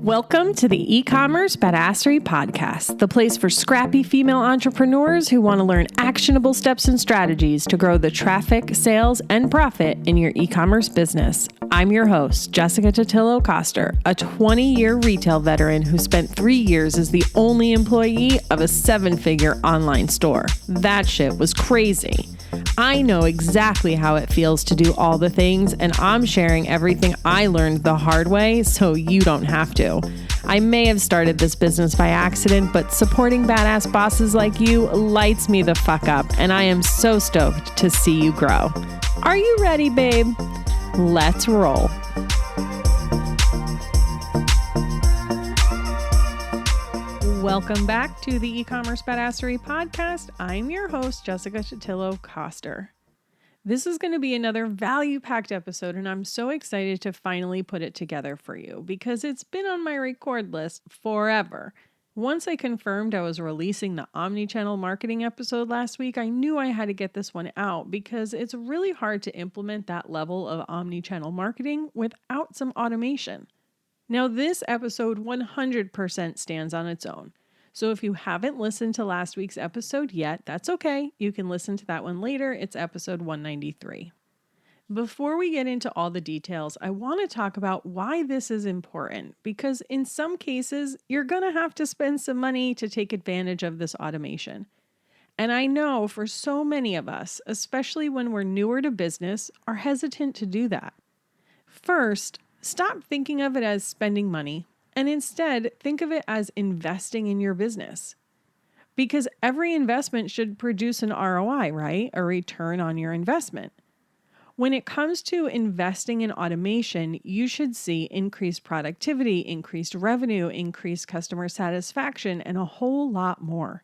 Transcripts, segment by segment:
Welcome to the eCommerce Badassery podcast, the place for scrappy female entrepreneurs who want to learn actionable steps and strategies to grow the traffic, sales, and profit in your e-commerce business. I'm your host, Jessica Totillo-Coster, a 20-year retail veteran who spent 3 years as the only employee of a 7-figure online store. That shit was crazy. I know exactly how it feels to do all the things, and I'm sharing everything I learned the hard way so you don't have to. I may have started this business by accident, but supporting badass bosses like you lights me the fuck up, and I am so stoked to see you grow. Are you ready, babe? Let's roll. Welcome back to the eCommerce Badassery podcast. I'm your host, Jessica Totillo-Coster. This is going to be another value-packed episode, and I'm so excited to finally put it together for you because it's been on my record list forever. Once I confirmed I was releasing the omnichannel marketing episode last week, I knew I had to get this one out because it's really hard to implement that level of omnichannel marketing without some automation. Now, this episode 100% stands on its own. So if you haven't listened to last week's episode yet, that's okay. You can listen to that one later. It's episode 193. Before we get into all the details, I want to talk about why this is important, because in some cases, you're going to have to spend some money to take advantage of this automation. And I know for so many of us, especially when we're newer to business, are hesitant to do that. First, stop thinking of it as spending money and instead think of it as investing in your business. Because every investment should produce an ROI, right? A return on your investment. When it comes to investing in automation, you should see increased productivity, increased revenue, increased customer satisfaction, and a whole lot more.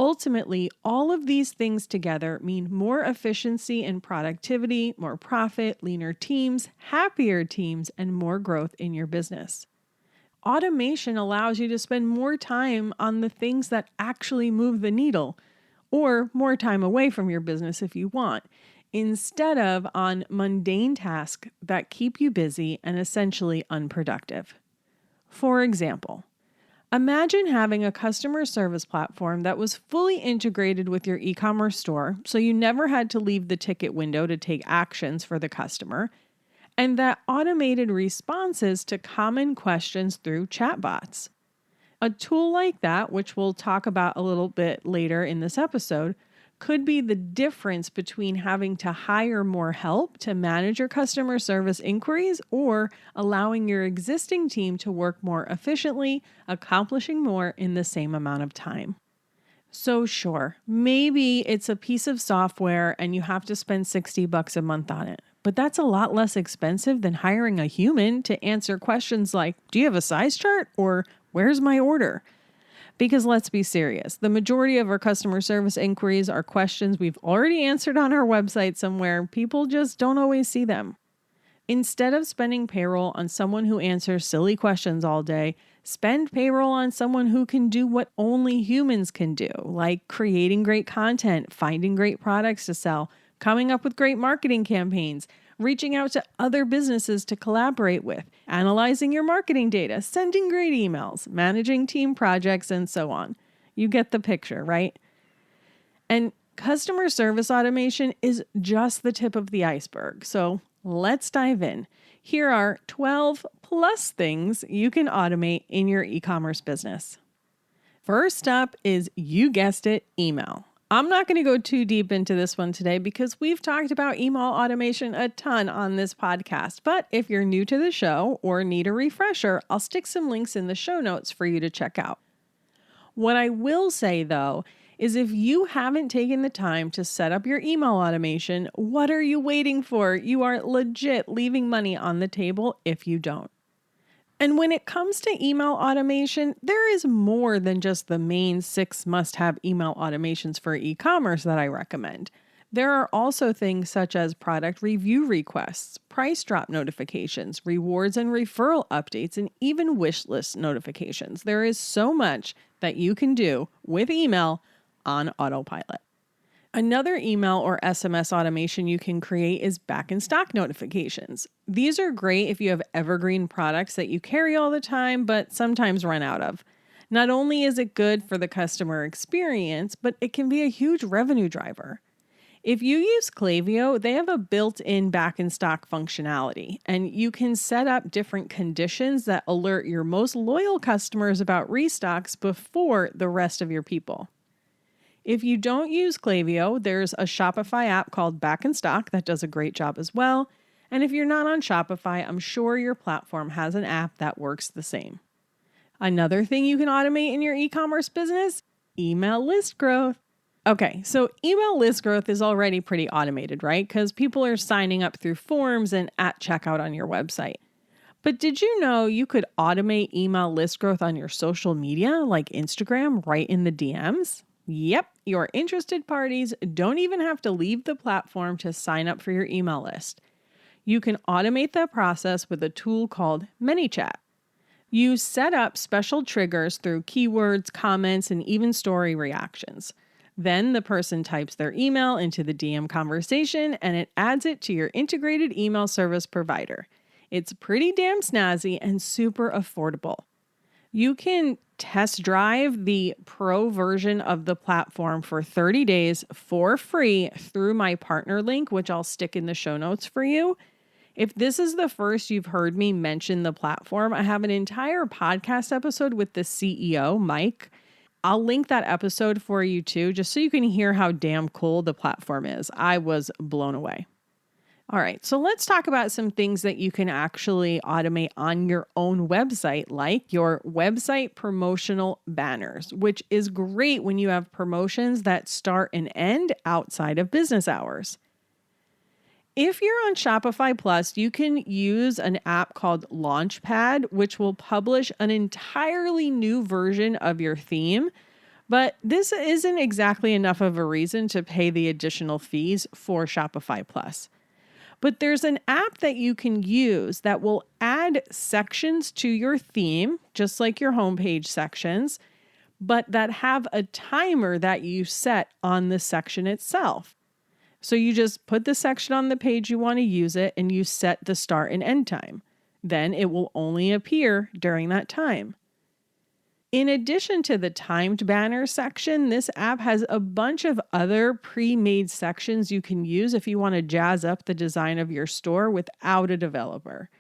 Ultimately, all of these things together mean more efficiency and productivity, more profit, leaner teams, happier teams, and more growth in your business. Automation allows you to spend more time on the things that actually move the needle, or more time away from your business if you want, instead of on mundane tasks that keep you busy and essentially unproductive. For example, imagine having a customer service platform that was fully integrated with your e-commerce store, so you never had to leave the ticket window to take actions for the customer, and that automated responses to common questions through chatbots. A tool like that, which we'll talk about a little bit later in this episode, could be the difference between having to hire more help to manage your customer service inquiries or allowing your existing team to work more efficiently, accomplishing more in the same amount of time. So sure, maybe it's a piece of software and you have to spend $60 a month on it, but that's a lot less expensive than hiring a human to answer questions like, do you have a size chart? Or where's my order? Because let's be serious, the majority of our customer service inquiries are questions we've already answered on our website somewhere. People just don't always see them. Instead of spending payroll on someone who answers silly questions all day, spend payroll on someone who can do what only humans can do, like creating great content, finding great products to sell, coming up with great marketing campaigns, reaching out to other businesses to collaborate with, analyzing your marketing data, sending great emails, managing team projects, and so on. You get the picture, right? And customer service automation is just the tip of the iceberg. So let's dive in. Here are 12 plus things you can automate in your e-commerce business. First up is, you guessed it, email. I'm not going to go too deep into this one today because we've talked about email automation a ton on this podcast. But if you're new to the show or need a refresher, I'll stick some links in the show notes for you to check out. What I will say, though, is if you haven't taken the time to set up your email automation, what are you waiting for? You are legit leaving money on the table if you don't. And when it comes to email automation, there is more than just the main 6 must-have email automations for e-commerce that I recommend. There are also things such as product review requests, price drop notifications, rewards and referral updates, and even wish list notifications. There is so much that you can do with email on autopilot. Another email or SMS automation you can create is back in stock notifications. These are great if you have evergreen products that you carry all the time, but sometimes run out of. Not only is it good for the customer experience, but it can be a huge revenue driver. If you use Klaviyo, they have a built-in back in stock functionality, and you can set up different conditions that alert your most loyal customers about restocks before the rest of your people. If you don't use Klaviyo, there's a Shopify app called Back in Stock that does a great job as well. And if you're not on Shopify, I'm sure your platform has an app that works the same. Another thing you can automate in your e-commerce business, email list growth. Okay, so email list growth is already pretty automated, right? Because people are signing up through forms and at checkout on your website. But did you know you could automate email list growth on your social media, like Instagram, right in the DMs? Yep, your interested parties don't even have to leave the platform to sign up for your email list. You can automate that process with a tool called ManyChat. You set up special triggers through keywords, comments, and even story reactions. Then the person types their email into the DM conversation and it adds it to your integrated email service provider. It's pretty damn snazzy and super affordable. You can test drive the pro version of the platform for 30 days for free through my partner link, which I'll stick in the show notes for you. If this is the first you've heard me mention the platform, I have an entire podcast episode with the CEO, Mike. I'll link that episode for you too, just so you can hear how damn cool the platform is. I was blown away. All right, so let's talk about some things that you can actually automate on your own website, like your website promotional banners, which is great when you have promotions that start and end outside of business hours. If you're on Shopify Plus, you can use an app called Launchpad, which will publish an entirely new version of your theme. But this isn't exactly enough of a reason to pay the additional fees for Shopify Plus. But there's an app that you can use that will add sections to your theme, just like your homepage sections, but that have a timer that you set on the section itself. So you just put the section on the page you want to use it and you set the start and end time. Then it will only appear during that time. In addition to the timed banner section, this app has a bunch of other pre-made sections you can use if you want to jazz up the design of your store without a developer.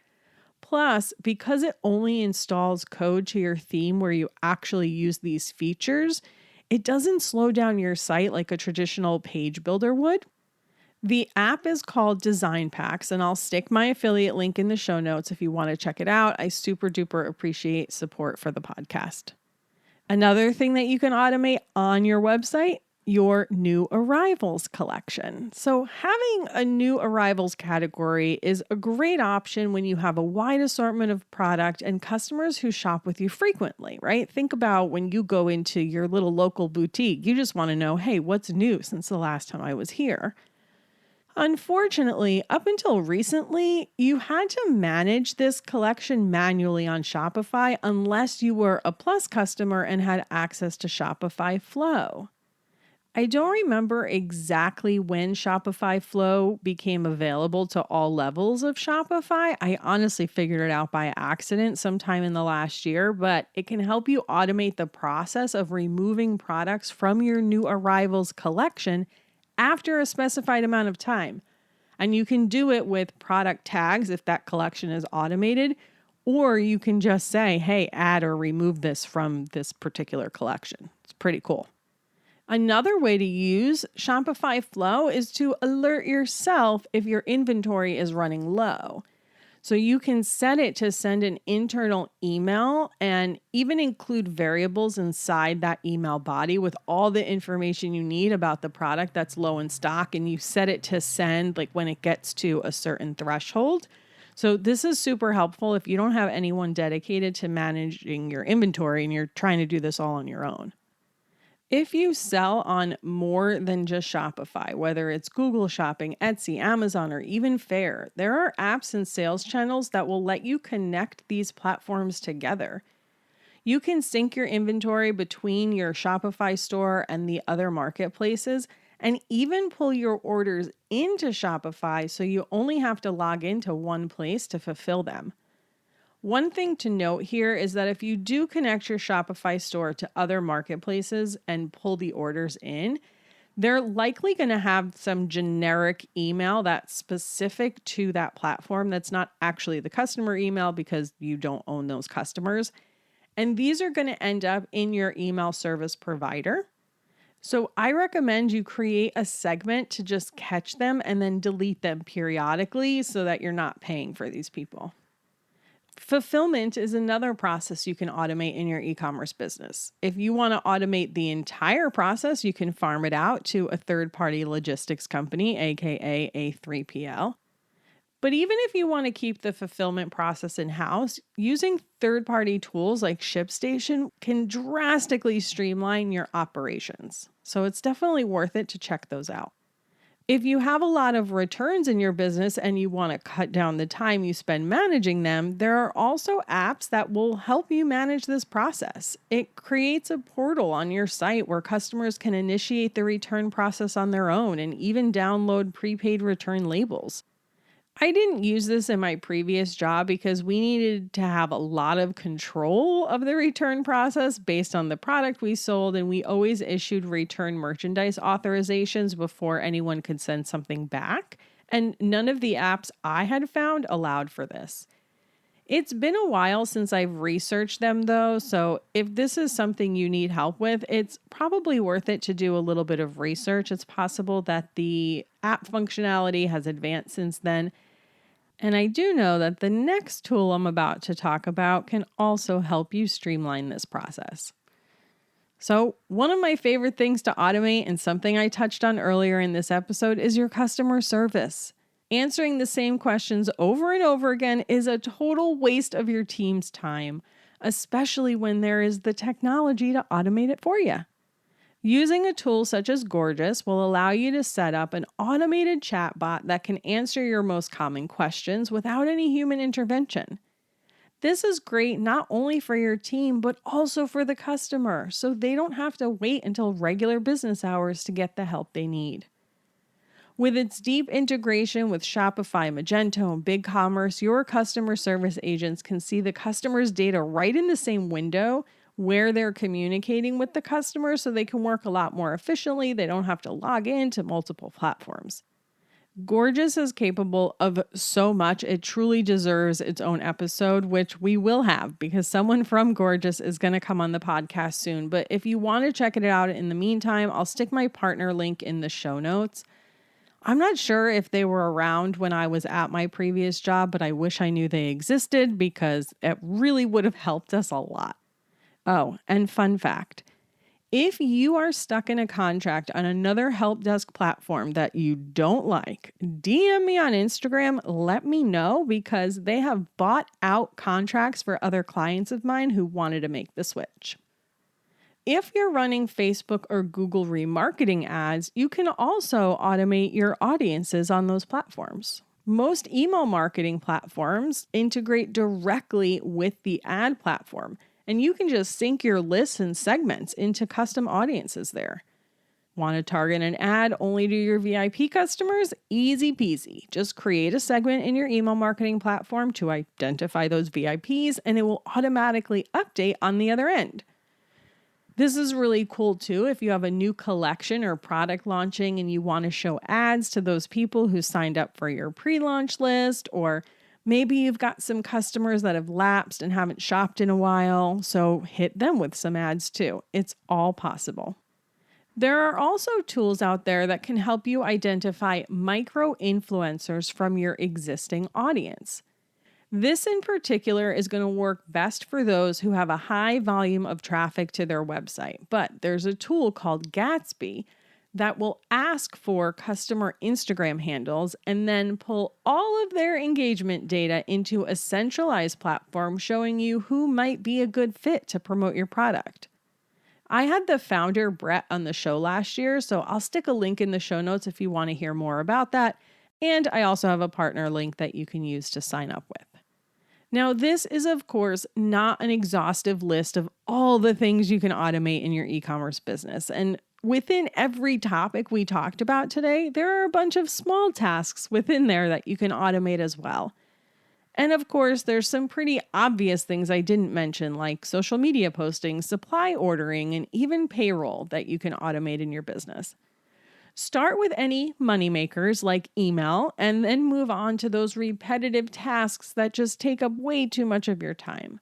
Plus, because it only installs code to your theme where you actually use these features, it doesn't slow down your site like a traditional page builder would. The app is called Design Packs, and I'll stick my affiliate link in the show notes if you want to check it out. I super duper appreciate support for the podcast. Another thing that you can automate on your website, your new arrivals collection. So having a new arrivals category is a great option when you have a wide assortment of product and customers who shop with you frequently, right? Think about when you go into your little local boutique, you just want to know, hey, what's new since the last time I was here? Unfortunately, up until recently, you had to manage this collection manually on Shopify unless you were a Plus customer and had access to Shopify Flow. I don't remember exactly when Shopify Flow became available to all levels of Shopify. I honestly figured it out by accident sometime in the last year, but it can help you automate the process of removing products from your new arrivals collection after a specified amount of time. And you can do it with product tags if that collection is automated, or you can just say, hey, add or remove this from this particular collection. It's pretty cool. Another way to use Shopify Flow is to alert yourself if your inventory is running low. So you can set it to send an internal email and even include variables inside that email body with all the information you need about the product that's low in stock. And you set it to send like when it gets to a certain threshold. So this is super helpful if you don't have anyone dedicated to managing your inventory and you're trying to do this all on your own. If you sell on more than just Shopify, whether it's Google Shopping, Etsy, Amazon, or even Faire, there are apps and sales channels that will let you connect these platforms together. You can sync your inventory between your Shopify store and the other marketplaces and even pull your orders into Shopify so you only have to log into one place to fulfill them. One thing to note here is that if you do connect your Shopify store to other marketplaces and pull the orders in, they're likely going to have some generic email that's specific to that platform that's not actually the customer email because you don't own those customers. And these are going to end up in your email service provider. So I recommend you create a segment to just catch them and then delete them periodically so that you're not paying for these people. Fulfillment is another process you can automate in your e-commerce business. If you want to automate the entire process, you can farm it out to a third-party logistics company, aka a 3PL. But even if you want to keep the fulfillment process in-house, using third-party tools like ShipStation can drastically streamline your operations. So it's definitely worth it to check those out. If you have a lot of returns in your business and you want to cut down the time you spend managing them, there are also apps that will help you manage this process. It creates a portal on your site where customers can initiate the return process on their own and even download prepaid return labels. I didn't use this in my previous job because we needed to have a lot of control of the return process based on the product we sold, and we always issued return merchandise authorizations before anyone could send something back, and none of the apps I had found allowed for this. It's been a while since I've researched them though, so if this is something you need help with, it's probably worth it to do a little bit of research. It's possible that the app functionality has advanced since then. And I do know that the next tool I'm about to talk about can also help you streamline this process. So, one of my favorite things to automate, and something I touched on earlier in this episode, is your customer service. Answering the same questions over and over again is a total waste of your team's time, especially when there is the technology to automate it for you. Using a tool such as Gorgeous will allow you to set up an automated chatbot that can answer your most common questions without any human intervention. This is great not only for your team, but also for the customer, so they don't have to wait until regular business hours to get the help they need. With its deep integration with Shopify, Magento, and BigCommerce, your customer service agents can see the customer's data right in the same window where they're communicating with the customer, so they can work a lot more efficiently. They don't have to log into multiple platforms. Gorgeous is capable of so much. It truly deserves its own episode, which we will have because someone from Gorgeous is going to come on the podcast soon. But if you want to check it out in the meantime, I'll stick my partner link in the show notes. I'm not sure if they were around when I was at my previous job, but I wish I knew they existed because it really would have helped us a lot. Oh, and fun fact, if you are stuck in a contract on another help desk platform that you don't like, DM me on Instagram, let me know, because they have bought out contracts for other clients of mine who wanted to make the switch. If you're running Facebook or Google remarketing ads, you can also automate your audiences on those platforms. Most email marketing platforms integrate directly with the ad platform, and you can just sync your lists and segments into custom audiences there. Want to target an ad only to your VIP customers? Easy peasy. Just create a segment in your email marketing platform to identify those VIPs, and it will automatically update on the other end. This is really cool too if you have a new collection or product launching and you want to show ads to those people who signed up for your pre-launch list, or maybe you've got some customers that have lapsed and haven't shopped in a while, so hit them with some ads too. It's all possible. There are also tools out there that can help you identify micro-influencers from your existing audience. This in particular is going to work best for those who have a high volume of traffic to their website, but there's a tool called Gatsby that will ask for customer Instagram handles and then pull all of their engagement data into a centralized platform showing you who might be a good fit to promote your product. I had the founder, Brett, on the show last year, so I'll stick a link in the show notes if you want to hear more about that. And I also have a partner link that you can use to sign up with. Now, this is, of course, not an exhaustive list of all the things you can automate in your e-commerce business. And within every topic we talked about today, there are a bunch of small tasks within there that you can automate as well. And of course, there's some pretty obvious things I didn't mention, like social media posting, supply ordering, and even payroll that you can automate in your business. Start with any moneymakers like email, and then move on to those repetitive tasks that just take up way too much of your time.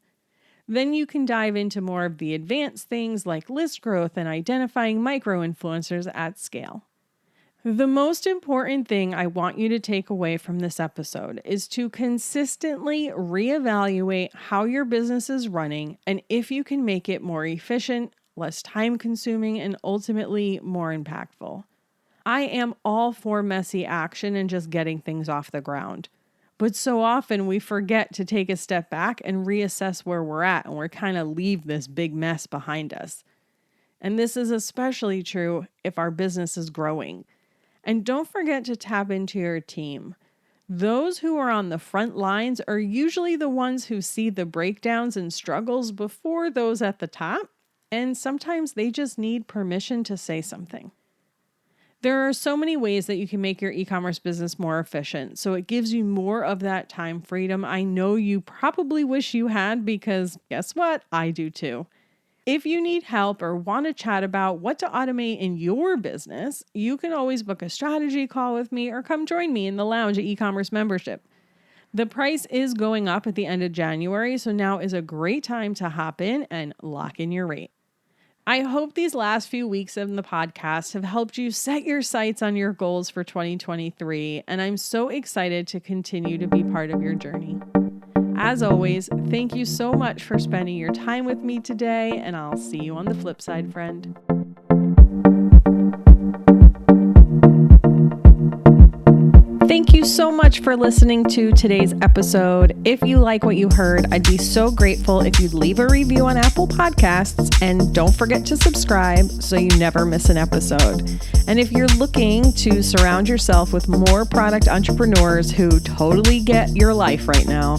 Then you can dive into more of the advanced things like list growth and identifying micro-influencers at scale. The most important thing I want you to take away from this episode is to consistently reevaluate how your business is running and if you can make it more efficient, less time-consuming, and ultimately more impactful. I am all for messy action and just getting things off the ground. But so often we forget to take a step back and reassess where we're at, and we're kind of leave this big mess behind us. And this is especially true if our business is growing. And don't forget to tap into your team. Those who are on the front lines are usually the ones who see the breakdowns and struggles before those at the top, and sometimes they just need permission to say something. There are so many ways that you can make your e-commerce business more efficient, so it gives you more of that time freedom I know you probably wish you had, because guess what? I do too. If you need help or want to chat about what to automate in your business, you can always book a strategy call with me or come join me in the lounge at eCommerce membership. The price is going up at the end of January, so now is a great time to hop in and lock in your rate. I hope these last few weeks of the podcast have helped you set your sights on your goals for 2023, and I'm so excited to continue to be part of your journey. As always, thank you so much for spending your time with me today, and I'll see you on the flip side, friend. Thank you so much for listening to today's episode. If you like what you heard, I'd be so grateful if you'd leave a review on Apple Podcasts, and don't forget to subscribe so you never miss an episode. And if you're looking to surround yourself with more product entrepreneurs who totally get your life right now,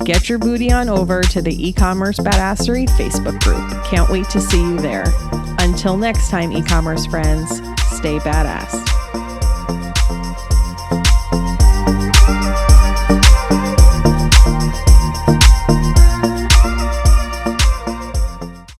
get your booty on over to the eCommerce Badassery Facebook group. Can't wait to see you there. Until next time, e-commerce friends, stay badass.